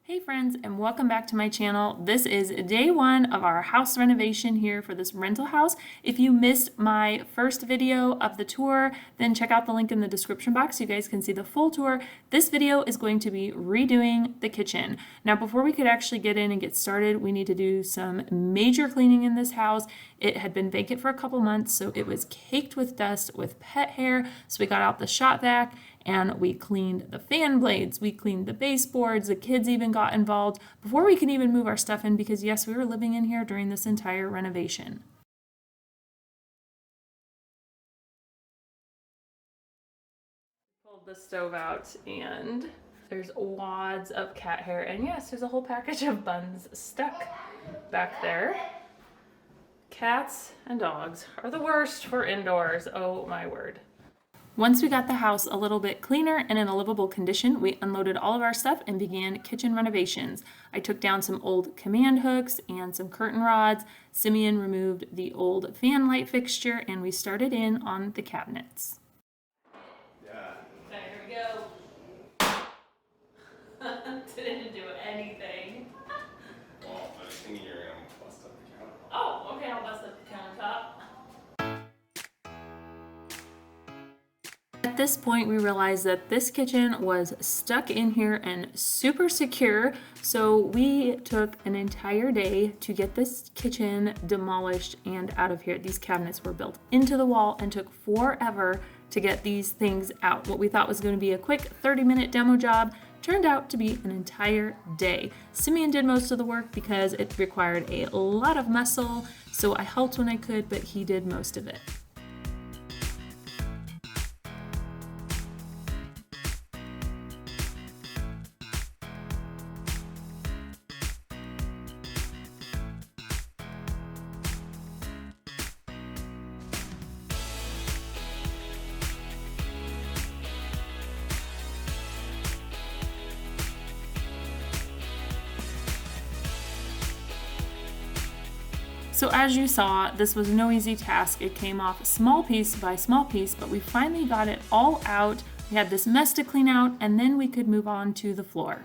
Hey friends, and welcome back to my channel. This is day one of our house renovation here for this rental house. If you missed my first video of the tour, then check out the link in the description box so you guys can see the full tour. This video is going to be redoing the kitchen. Now, before we could actually get in and get started, we need to do some major cleaning in this house. It had been vacant for a couple months, so it was caked with dust with pet hair. So we got out the shop vac and we cleaned the fan blades, we cleaned the baseboards, the kids even got involved before we can even move our stuff in because yes, we were living in here during this entire renovation. Pulled the stove out and there's wads of cat hair, and yes, there's a whole package of buns stuck back there. Cats and dogs are the worst for indoors, oh my word. Once we got the house a little bit cleaner and in a livable condition, we unloaded all of our stuff and began kitchen renovations. I took down some old command hooks and some curtain rods. Simeon removed the old fan light fixture, and we started in on the cabinets. Yeah. There we go. Didn't do anything. Well, I was thinking you were going to bust up the countertop. Oh, okay, I'll bust up the countertop. At this point, we realized that this kitchen was stuck in here and super secure, so we took an entire day to get this kitchen demolished and out of here. These cabinets were built into the wall and took forever to get these things out. What we thought was going to be a quick 30-minute demo job turned out to be an entire day. Simeon did most of the work because it required a lot of muscle, so I helped when I could, but he did most of it. So as you saw, this was no easy task. It came off small piece by small piece, but we finally got it all out. We had this mess to clean out, and then we could move on to the floor.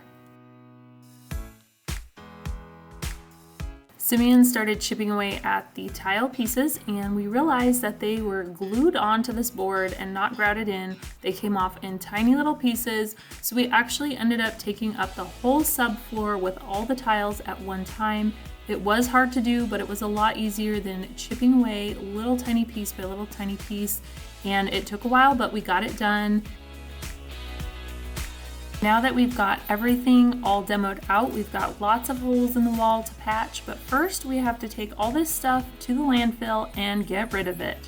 Simeon started chipping away at the tile pieces, and we realized that they were glued onto this board and not grouted in. They came off in tiny little pieces, so we actually ended up taking up the whole subfloor with all the tiles at one time. It was hard to do, but it was a lot easier than chipping away little tiny piece by little tiny piece, and it took a while, but we got it done. Now that we've got everything all demoed out, we've got lots of holes in the wall to patch, but first we have to take all this stuff to the landfill and get rid of it.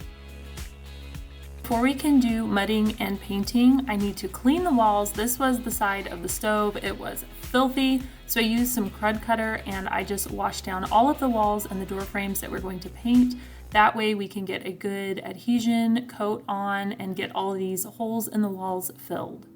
Before we can do mudding and painting, I need to clean the walls. This was the side of the stove. It was filthy, so I used some crud cutter and I just washed down all of the walls and the door frames that we're going to paint. That way we can get a good adhesion coat on and get all these holes in the walls filled.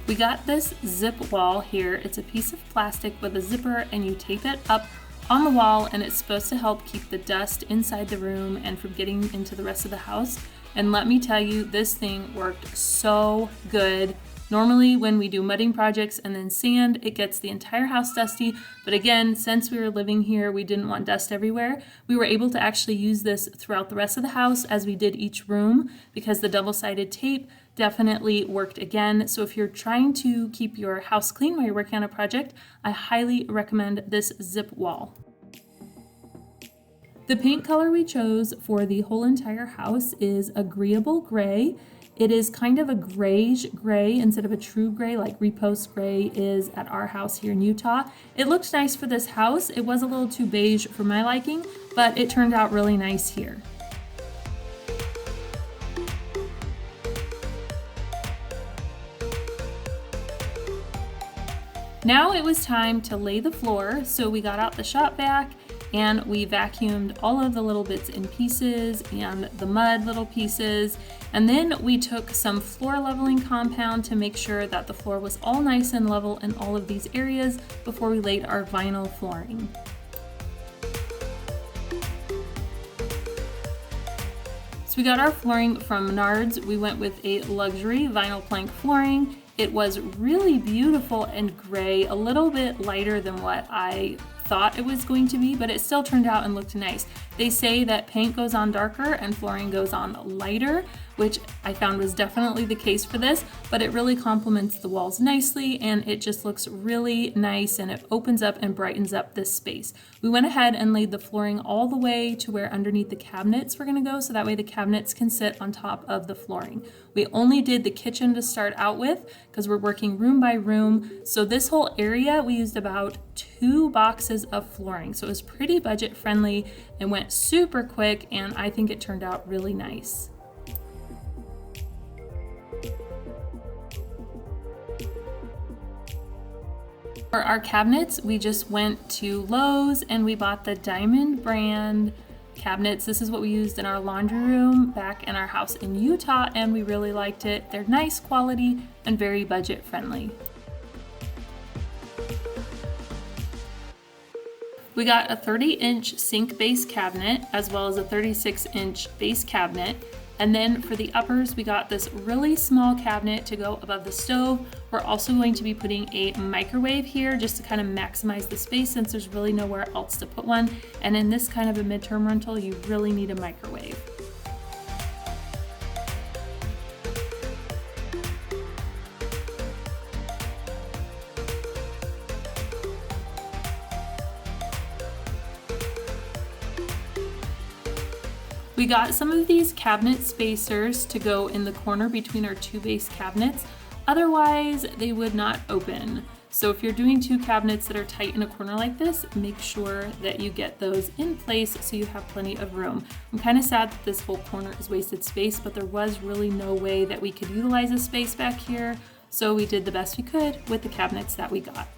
We got this zip wall here. It's a piece of plastic with a zipper, and you tape it up on the wall, and it's supposed to help keep the dust inside the room and from getting into the rest of the house. And let me tell you, this thing worked so good. Normally when we do mudding projects and then sand, it gets the entire house dusty. But again, since we were living here, we didn't want dust everywhere. We were able to actually use this throughout the rest of the house as we did each room because the double-sided tape definitely worked again. So if you're trying to keep your house clean while you're working on a project, I highly recommend this zip wall. The paint color we chose for the whole entire house is Agreeable Gray. It is kind of a grayish gray instead of a true gray like Repost Gray is at our house here in Utah. It looked nice for this house. It was a little too beige for my liking, but it turned out really nice here. Now it was time to lay the floor, so we got out the shop vac and we vacuumed all of the little bits and pieces and the mud little pieces. And then we took some floor leveling compound to make sure that the floor was all nice and level in all of these areas before we laid our vinyl flooring. So we got our flooring from Menards. We went with a luxury vinyl plank flooring. It was really beautiful and gray, a little bit lighter than what I thought it was going to be, but it still turned out and looked nice. They say that paint goes on darker and flooring goes on lighter, which I found was definitely the case for this, but it really complements the walls nicely and it just looks really nice and it opens up and brightens up this space. We went ahead and laid the flooring all the way to where underneath the cabinets were gonna go, so that way the cabinets can sit on top of the flooring. We only did the kitchen to start out with because we're working room by room. So this whole area, we used about 2 boxes of flooring. So it was pretty budget friendly and went super quick, and I think it turned out really nice. For our cabinets, we just went to Lowe's and we bought the Diamond brand cabinets. This is what we used in our laundry room back in our house in Utah, and we really liked it. They're nice quality and very budget friendly. We got a 30-inch sink base cabinet as well as a 36-inch base cabinet. And then for the uppers, we got this really small cabinet to go above the stove. We're also going to be putting a microwave here just to kind of maximize the space since there's really nowhere else to put one. And in this kind of a midterm rental, you really need a microwave. We got some of these cabinet spacers to go in the corner between our 2 base cabinets. Otherwise, they would not open. So if you're doing 2 cabinets that are tight in a corner like this, make sure that you get those in place so you have plenty of room. I'm kind of sad that this whole corner is wasted space, but there was really no way that we could utilize this space back here. So we did the best we could with the cabinets that we got.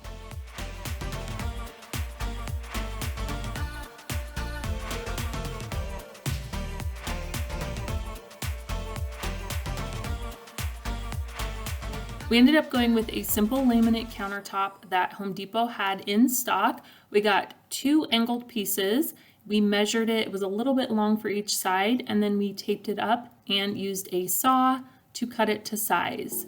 We ended up going with a simple laminate countertop that Home Depot had in stock. We got 2 angled pieces. We measured it. It was a little bit long for each side, and then we taped it up and used a saw to cut it to size.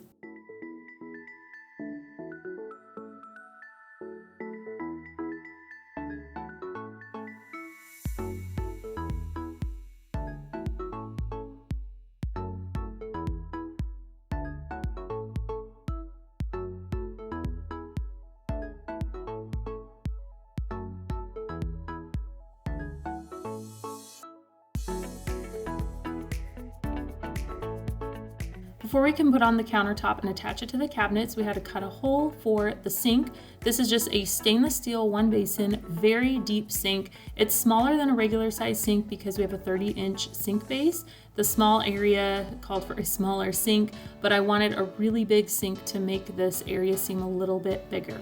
Before we can put on the countertop and attach it to the cabinets, we had to cut a hole for the sink. This is just a stainless steel 1 basin, very deep sink. It's smaller than a regular size sink because we have a 30-inch sink base. The small area called for a smaller sink, but I wanted a really big sink to make this area seem a little bit bigger.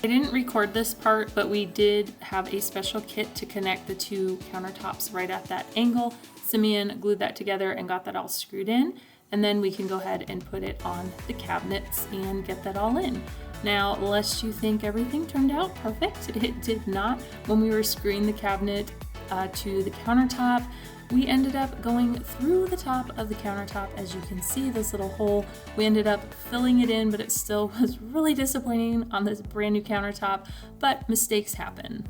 I didn't record this part, but we did have a special kit to connect the 2 countertops right at that angle. Simeon glued that together and got that all screwed in, and then we can go ahead and put it on the cabinets and get that all in. Now, lest you think everything turned out perfect, it did not. When we were screwing the cabinet to the countertop, we ended up going through the top of the countertop. As you can see, this little hole, we ended up filling it in, but it still was really disappointing on this brand new countertop, but mistakes happen.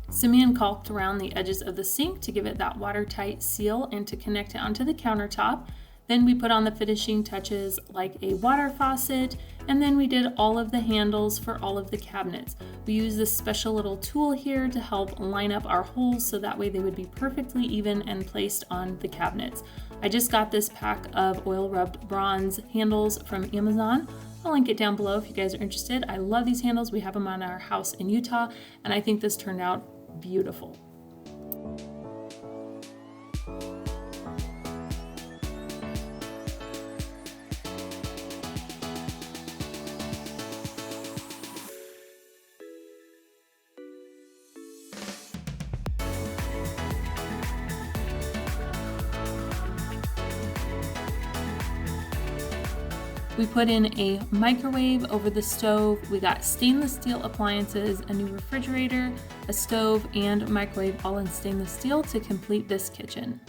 Simeon caulked around the edges of the sink to give it that watertight seal and to connect it onto the countertop. Then we put on the finishing touches like a water faucet, and then we did all of the handles for all of the cabinets. We used this special little tool here to help line up our holes so that way they would be perfectly even and placed on the cabinets. I just got this pack of oil rubbed bronze handles from Amazon. I'll link it down below if you guys are interested. I love these handles. We have them on our house in Utah, and I think this turned out beautiful. We put in a microwave over the stove. We got stainless steel appliances, a new refrigerator, a stove, and microwave all in stainless steel to complete this kitchen.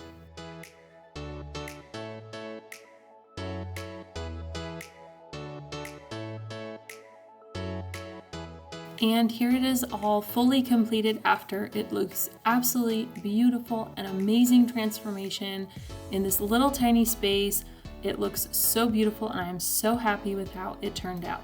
And here it is all fully completed after. It looks absolutely beautiful, an amazing transformation in this little tiny space. It looks so beautiful and I am so happy with how it turned out.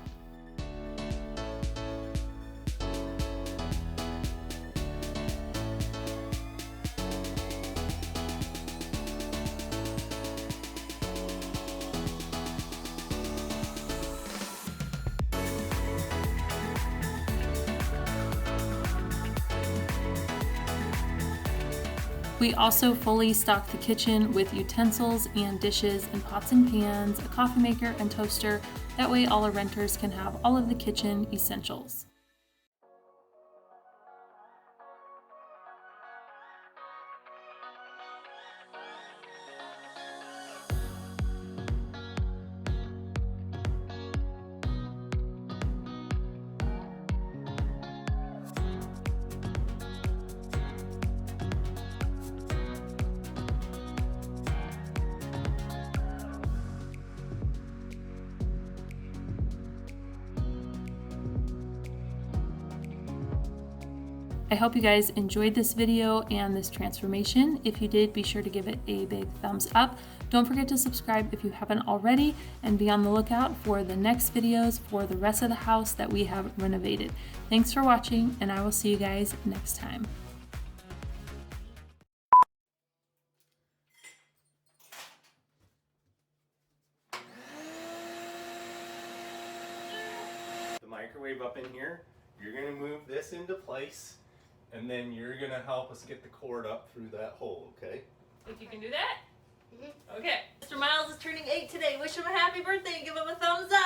We also fully stocked the kitchen with utensils and dishes and pots and pans, a coffee maker and toaster. That way all our renters can have all of the kitchen essentials. I hope you guys enjoyed this video and this transformation. If you did, be sure to give it a big thumbs up. Don't forget to subscribe if you haven't already, and be on the lookout for the next videos for the rest of the house that we have renovated. Thanks for watching, and I will see you guys next time. The microwave up in here, you're gonna move this into place, and then you're gonna help us get the cord up through that hole, okay? Think you can do that? Okay. Mr. Miles is turning 8 today. Wish him a happy birthday and give him a thumbs up.